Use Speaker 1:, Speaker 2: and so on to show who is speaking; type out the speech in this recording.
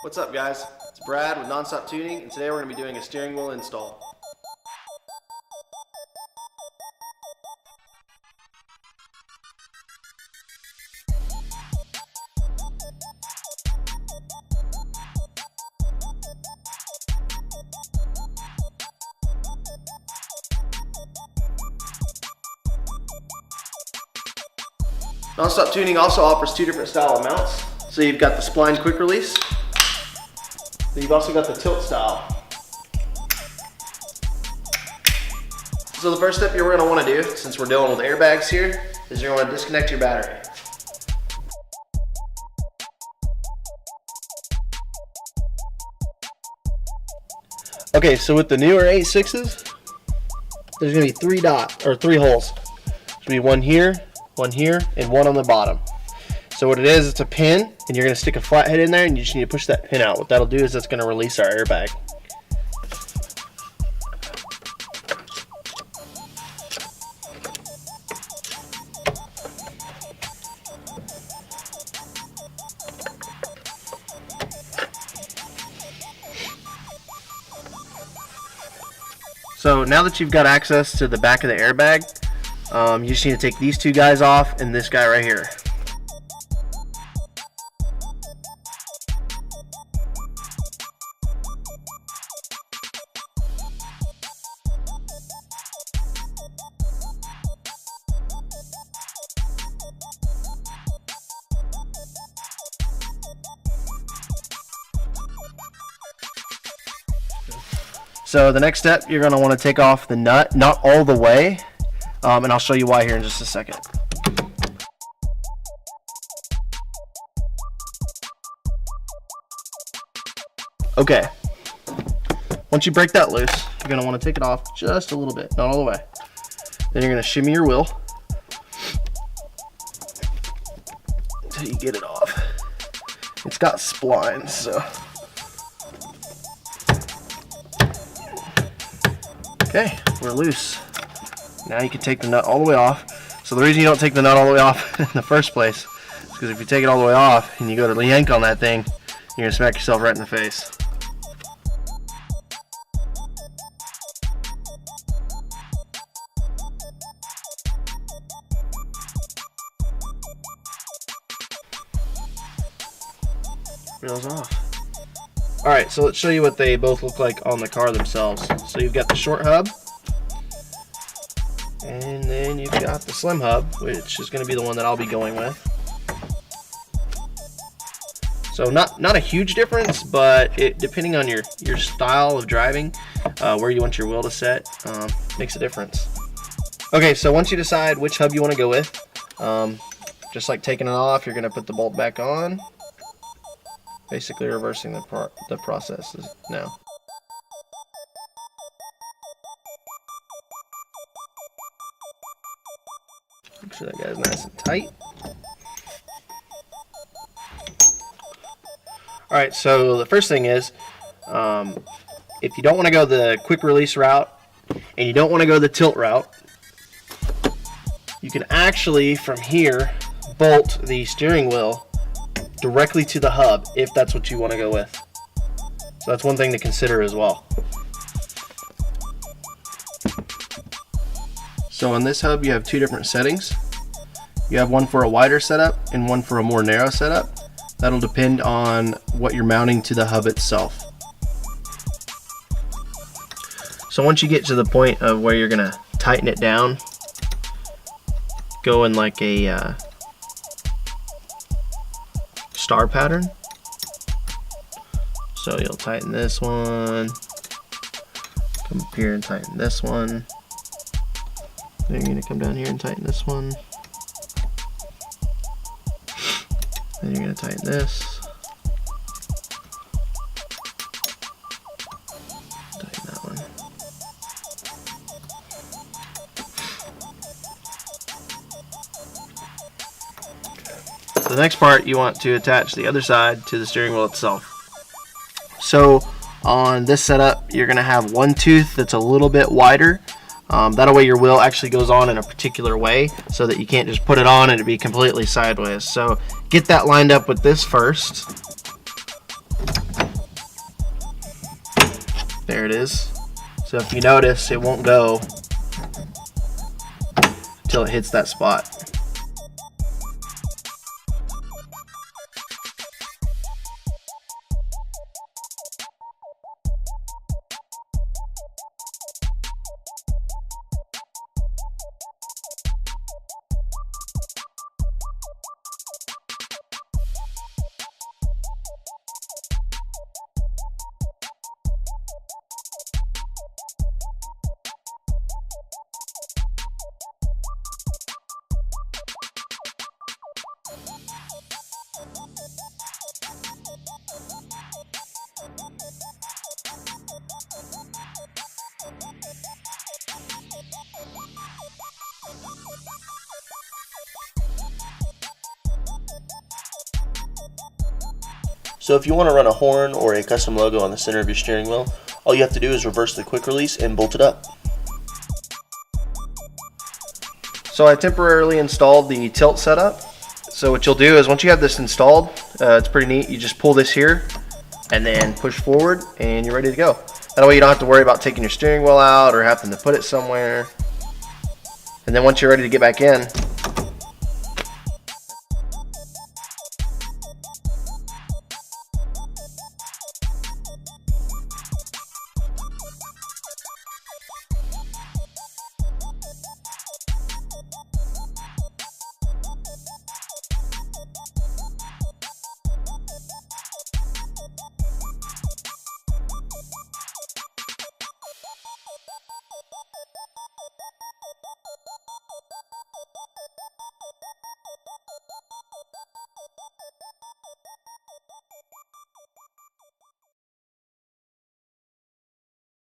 Speaker 1: What's up guys, it's Brad with NonStopTuning, and today we're going to be doing a steering wheel install. NonStopTuning also offers two different style of mounts. So you've got the spline quick release, then you've also got the tilt style. So the first step you're going to want to do, since we're dealing with airbags here, is you're going to disconnect your battery. Okay, so with the newer 8.6s, there's going to be three holes. There's going to be one here, and one on the bottom. So what it is, it's a pin, and you're going to stick a flathead in there, and you just need to push that pin out. What that'll do is that's going to release our airbag. So now that you've got access to the back of the airbag, you just need to take these two guys off and this guy right here. So the next step, you're going to want to take off the nut, not all the way, and I'll show you why here in just a second. Okay, once you break that loose, you're going to want to take it off just a little bit, not all the way. Then you're going to shimmy your wheel until you get it off. It's got splines, so. Okay, we're loose. Now you can take the nut all the way off. So the reason you don't take the nut all the way off in the first place is because if you take it all the way off and you go to yank on that thing, you're going to smack yourself right in the face. Wheels off. Alright, so let's show you what they both look like on the car themselves. So you've got the short hub, and then you've got the slim hub, which is going to be the one that I'll be going with. So not a huge difference, but depending on your style of driving, where you want your wheel to set, makes a difference. Okay, so once you decide which hub you want to go with, just like taking it off, you're going to put the bolt back on. Basically reversing the process now. Make sure that guy's nice and tight. Alright, so the first thing is, if you don't want to go the quick release route, and you don't want to go the tilt route, you can actually, from here, bolt the steering wheel directly to the hub if that's what you want to go with. So that's one thing to consider as well. So on this hub you have two different settings. You have one for a wider setup and one for a more narrow setup. That'll depend on what you're mounting to the hub itself. So once you get to the point of where you're going to tighten it down, go in like a star pattern. So you'll tighten this one, come up here and tighten this one, then you're going to come down here and tighten this one, then you're going to tighten this, tighten that one. The next part, you want to attach the other side to the steering wheel itself. So on this setup, you're going to have one tooth that's a little bit wider. That way your wheel actually goes on in a particular way so that you can't just put it on and it'd be completely sideways. So get that lined up with this first. There it is. So if you notice, it won't go until it hits that spot.
Speaker 2: So if you want to run a horn or a custom logo on the center of your steering wheel, all you have to do is reverse the quick release and bolt it up.
Speaker 1: So I temporarily installed the tilt setup. So what you'll do is once you have this installed, it's pretty neat. You just pull this here and then push forward and you're ready to go. That way you don't have to worry about taking your steering wheel out or having to put it somewhere. And then once you're ready to get back in,